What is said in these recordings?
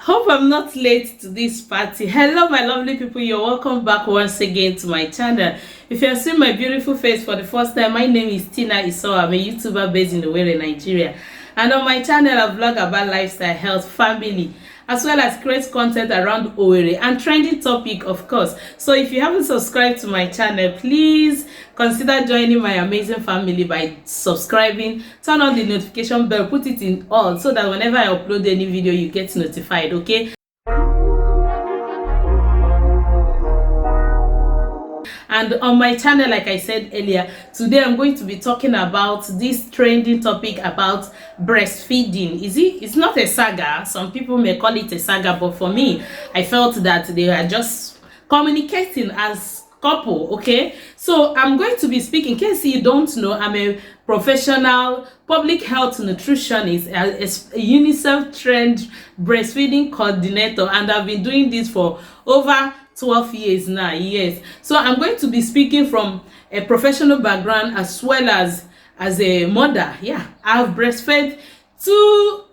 Hope I'm not late to this party. Hello, my lovely people. You're welcome back once again to my channel. If you're seeing my beautiful face for the first time, my name is Isoa. I'm a YouTuber based in Owerri, Nigeria. And on my channel, I vlog about lifestyle, health, family, as well as create content around Owerri and trending topic, of course. So if you haven't subscribed to my channel, please consider joining my amazing family by subscribing, turn on the notification bell, put it in all so that whenever I upload any video, you get notified, okay? And on my channel, like I said earlier, today I'm going to be talking about this trending topic about breastfeeding. It's not a saga. Some people may call it a saga, but for me, I felt that they are just communicating as couple, okay? So I'm going to be speaking, in case you don't know, I'm a professional public health nutritionist, a UNICEF trend breastfeeding coordinator, and I've been doing this for over 12 years now. Yes, so I'm going to be speaking from a professional background as well as a mother. Yeah, I've breastfed two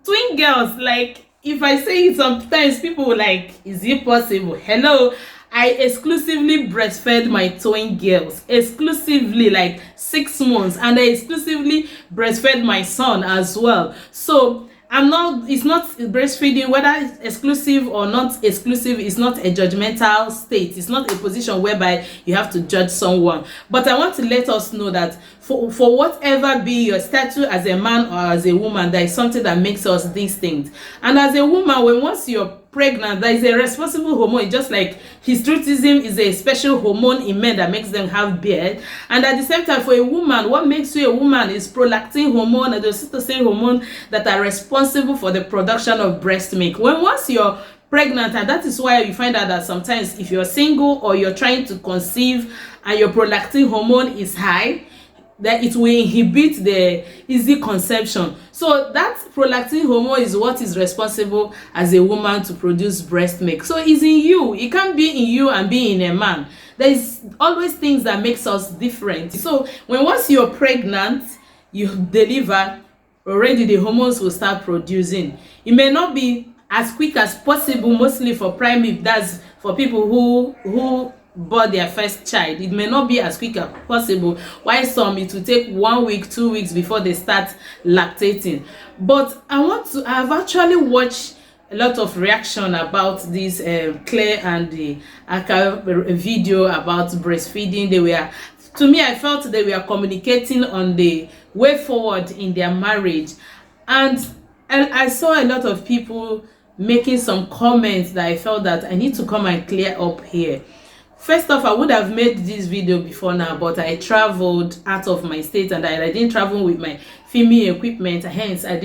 twin girls. Like, if I say it, sometimes people will like, is it possible? Hello, I exclusively breastfed my twin girls, exclusively, like 6 months, and I exclusively breastfed my son as well. So it's not breastfeeding, whether it's exclusive or not exclusive, is not a judgmental state. It's not a position whereby you have to judge someone. But I want to let us know that for whatever be your status as a man or as a woman, there is something that makes us distinct. And as a woman, once you're pregnant, there is a responsible hormone. It's just like hysterotism is a special hormone in men that makes them have beard. And at the same time, for a woman, what makes you a woman is prolactin hormone and the oxytocin hormone that are responsible for the production of breast milk. Once you're pregnant, and that is why you find out that sometimes if you're single or you're trying to conceive and your prolactin hormone is high, that it will inhibit the easy conception. So that prolactin hormone is what is responsible as a woman to produce breast milk. So it's in you. It can't be in you and be in a man. There is always things that makes us different. So once you're pregnant, you deliver, already the hormones will start producing. It may not be as quick as possible, mostly for primary. That's for people who bought their first child. It may not be as quick as possible, while some it will take 1 week, 2 weeks before they start lactating. But I've actually watched a lot of reaction about this Claire and the Akah video about breastfeeding. To me, I felt they were communicating on the way forward in their marriage, and I saw a lot of people making some comments that I felt that I need to come and clear up here. First off, I would have made this video before now, but I traveled out of my state and I didn't travel with my filming equipment. Hence, I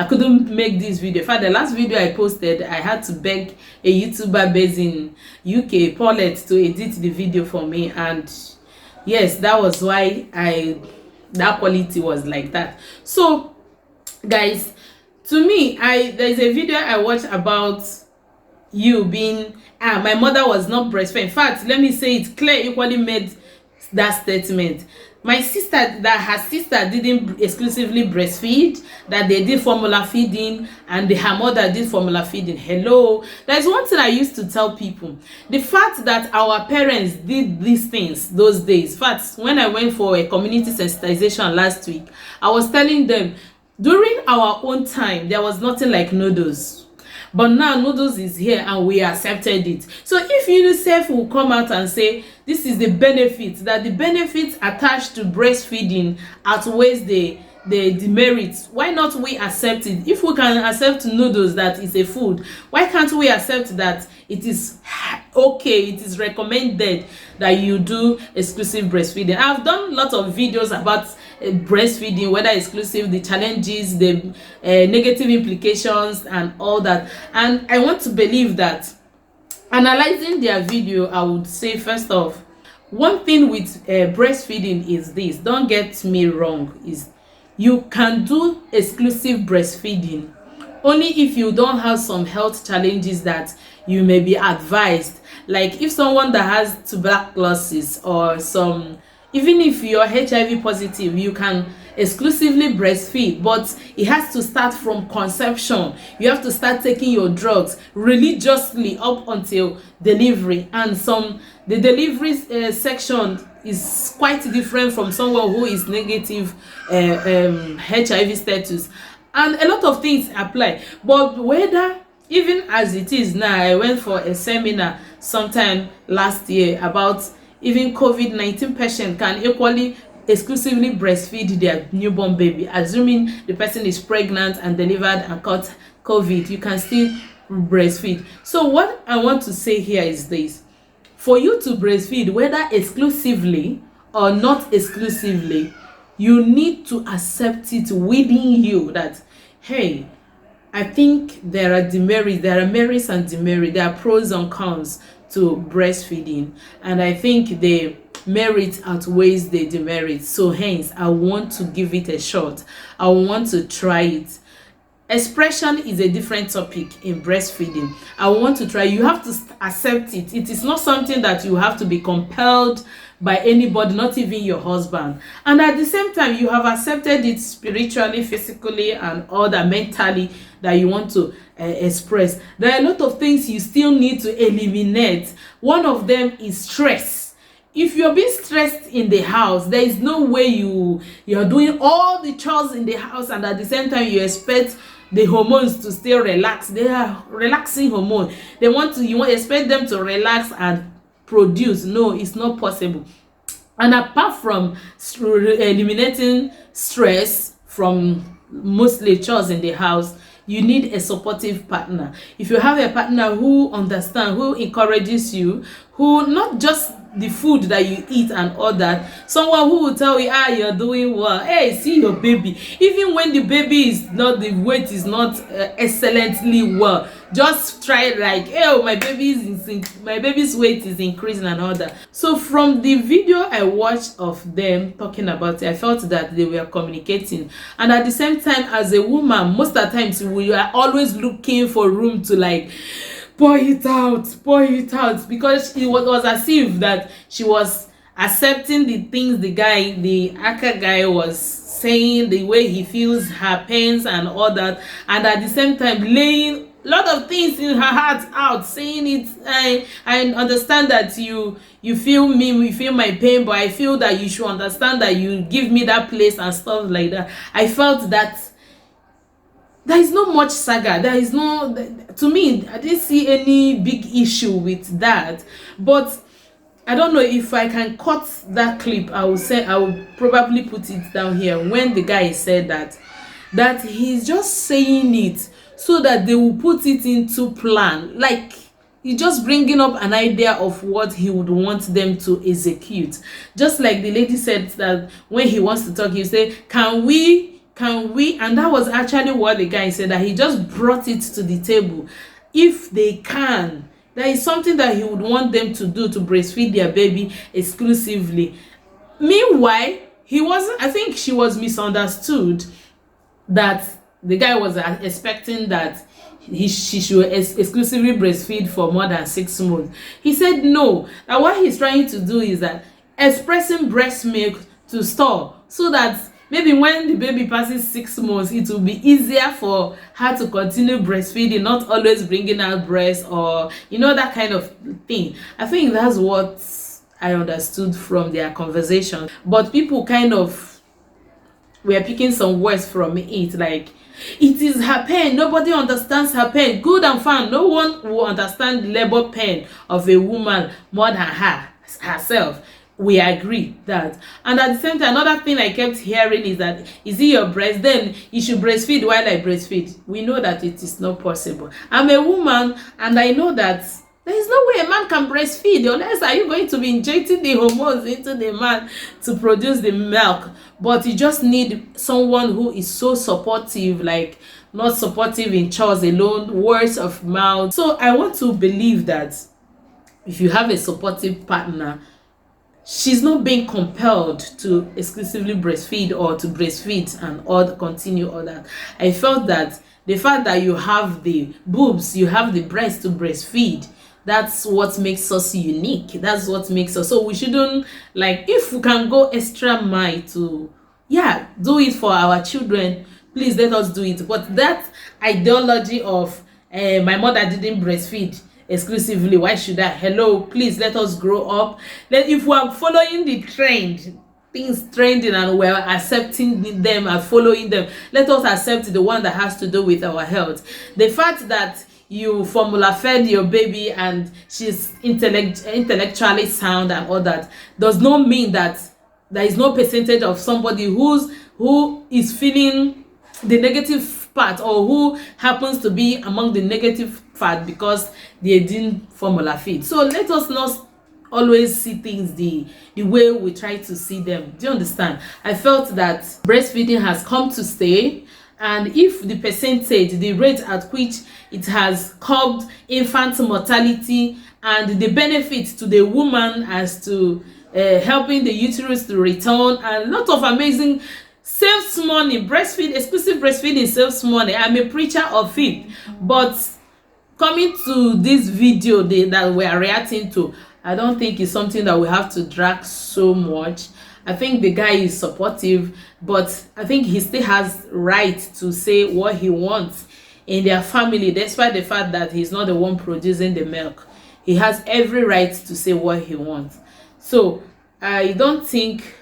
couldn't make this video. In fact, the last video I posted, I had to beg a YouTuber based in UK, Paulette, to edit the video for me. And yes, that was why that quality was like that. So, guys, to me, there's a video I watched about you being my mother was not breastfed. In fact, let me say it, Claire equally made that statement. Her sister didn't exclusively breastfeed, that they did formula feeding, and her mother did formula feeding. Hello, there's one thing I used to tell people: the fact that our parents did these things those days. In fact, when I went for a community sensitization last week, I was telling them, during our own time there was nothing like noodles. But now noodles is here and we accepted it. So if UNICEF will come out and say this is the benefits, that the benefits attached to breastfeeding outweighs the demerits, why not we accept it? If we can accept noodles that is a food, why can't we accept that it is okay, it is recommended that you do exclusive breastfeeding? I've done a lot of videos about breastfeeding, whether exclusive, the challenges, the negative implications and all that. And I want to believe that, analyzing their video, I would say, first off, one thing with breastfeeding is this, don't get me wrong, is you can do exclusive breastfeeding only if you don't have some health challenges that you may be advised. Like if someone that has tuberculosis or some, even if you're HIV positive, you can exclusively breastfeed, but it has to start from conception. You have to start taking your drugs religiously up until delivery, and the delivery section is quite different from someone who is negative HIV status, and a lot of things apply. But whether, even as it is now, I went for a seminar sometime last year about even COVID-19 patient can equally exclusively breastfeed their newborn baby, assuming the person is pregnant and delivered and caught COVID, you can still breastfeed. So what I want to say here is this: for you to breastfeed, whether exclusively or not exclusively, you need to accept it within you that, hey, I think there are demerits, there are merits and demerits, there are pros and cons to breastfeeding, and I think the merit outweighs the demerits. So hence, I want to give it a shot. I want to try it. Expression is a different topic in breastfeeding. I want to try. You have to accept it. It is not something that you have to be compelled by anybody, not even your husband. And at the same time, you have accepted it spiritually, physically, and all that, mentally, that you want to express. There are a lot of things you still need to eliminate. One of them is stress. If you're being stressed in the house, there is no way you're doing all the chores in the house, and at the same time you expect the hormones to stay relaxed. They are relaxing hormone. You expect them to relax and produce. No, it's not possible. And apart from eliminating stress from mostly chores in the house, you need a supportive partner. If you have a partner who understands, who encourages you, who not just the food that you eat and all that, someone who will tell you, you're doing well, hey, see your baby, even when the baby is not, the weight is not excellently well, just try like, hey, my baby's weight is increasing and all that. So from the video I watched of them talking about it, I felt that they were communicating. And at the same time, as a woman, most of the times we are always looking for room to like pour it out, because it was as if that she was accepting the things the Akah guy was saying, the way he feels her pains and all that, and at the same time laying a lot of things in her heart out, saying it. I understand that you feel me, you feel my pain, but I feel that you should understand that you give me that place and stuff like that. I felt that there is not much saga. There is no, to me, I didn't see any big issue with that. But I don't know if I can cut that clip. I will probably put it down here when the guy said that he's just saying it so that they will put it into plan. Like, he's just bringing up an idea of what he would want them to execute. Just like the lady said that when he wants to talk, he say, can we, and that was actually what the guy said, that he just brought it to the table. If they can, there is something that he would want them to do to breastfeed their baby exclusively. Meanwhile, I think she was misunderstood, that the guy was expecting that she should exclusively breastfeed for more than 6 months. He said no, that what he's trying to do is that expressing breast milk to store, so that maybe when the baby passes 6 months, it will be easier for her to continue breastfeeding, not always bringing out breast, or that kind of thing. I think that's what I understood from their conversation. But people kind of were picking some words from it, like, it is her pain, nobody understands her pain. Good and fine, no one will understand the labor pain of a woman more than herself. We agree that. And at the same time, another thing I kept hearing is that, is it your breast? Then you should breastfeed while I breastfeed. We know that it is not possible. I'm a woman, and I know that there is no way a man can breastfeed, unless are you going to be injecting the hormones into the man to produce the milk. But you just need someone who is so supportive, like not supportive in chores alone, words of mouth. So I want to believe that if you have a supportive partner, she's not being compelled to exclusively breastfeed or to breastfeed and all continue all that. I felt that the fact that you have the boobs, you have the breast to breastfeed, that's what makes us unique. That's what makes us. So we shouldn't, like, if we can go extra mile to yeah, do it for our children. Please let us do it. But that ideology of my mother didn't breastfeed exclusively, why should I? Hello, please let us grow up. If we are following the trend, things trending, and we're accepting them and following them, let us accept the one that has to do with our health. The fact that you formula fed your baby and she's intellectually sound and all that does not mean that there is no percentage of somebody who is feeling the negative part, or who happens to be among the negative part because they didn't formula feed. So let us not always see things the way we try to see them. Do you understand? I felt that breastfeeding has come to stay, and if the percentage, the rate at which it has curbed infant mortality and the benefits to the woman as to helping the uterus to return, and a lot of amazing, saves money. Exclusive breastfeeding saves money. I'm a preacher of it. But coming to this video that we are reacting to, I don't think it's something that we have to drag so much. I think the guy is supportive, but I think he still has right to say what he wants in their family, despite the fact that he's not the one producing the milk. He has every right to say what he wants. So I don't think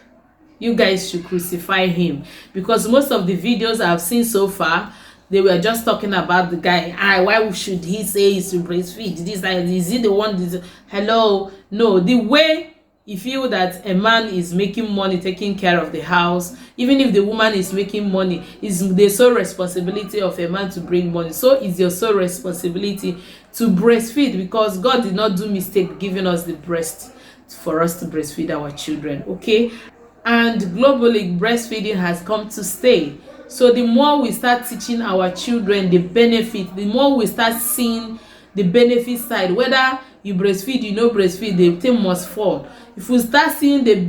you guys should crucify him, because most of the videos I've seen so far, they were just talking about the guy. Why should he say he's to breastfeed? Is he the one? Hello, no. The way you feel that a man is making money taking care of the house, even if the woman is making money, is the sole responsibility of a man to bring money. So it's your sole responsibility to breastfeed, because God did not do mistake giving us the breast for us to breastfeed our children. Okay. And globally, breastfeeding has come to stay. So the more we start teaching our children the benefit, the more we start seeing the benefit side. Whether you breastfeed, you know breastfeed, the thing must fall. If we start seeing the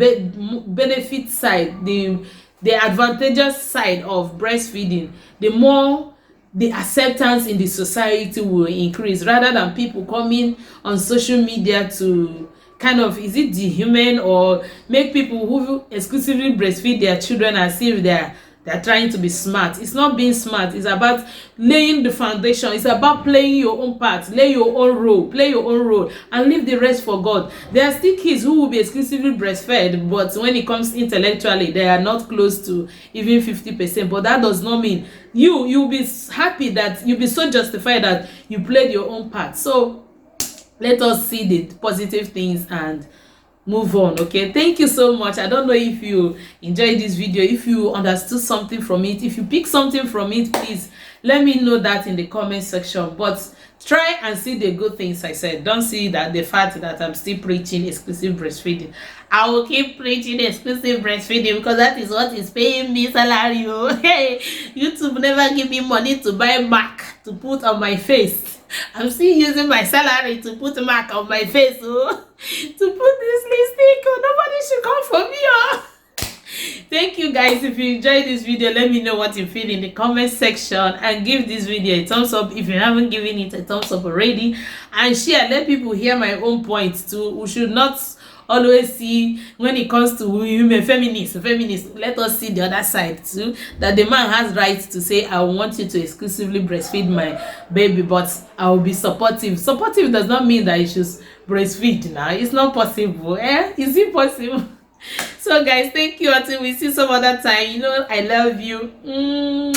benefit side, the advantageous side of breastfeeding, the more the acceptance in the society will increase, rather than people coming on social media to kind of, is it dehuman or make people who exclusively breastfeed their children as if they're trying to be smart. It's not being smart. It's about laying the foundation. It's about playing your own part, play your own role, and leave the rest for God. There are still kids who will be exclusively breastfed, but when it comes intellectually, they are not close to even 50%. But that does not mean you'll be happy, that you'll be so justified that you played your own part. So let us see the positive things and move on. Okay, thank you so much. I don't know if you enjoyed this video, if you understood something from it, if you pick something from it, please let me know that in the comment section. But try and see the good things I said. Don't see that the fact that I'm still preaching exclusive breastfeeding. I will keep preaching exclusive breastfeeding because that is what is paying me salary. Hey, YouTube never give me money to buy Mac to put on my face. I'm still using my salary to put Mac on my face, to put this lipstick. Nobody should come for me. Thank you guys. If you enjoyed this video, let me know what you feel in the comment section, and give this video a thumbs up if you haven't given it a thumbs up already, and share. Let people hear my own points too. We should not always see, when it comes to women, feminists, let us see the other side too, that the man has right to say, I want you to exclusively breastfeed my baby, but I will be supportive. Supportive does not mean that you should breastfeed now. It's not possible. Is it possible? So guys, thank you until we see some other time. You know I love you.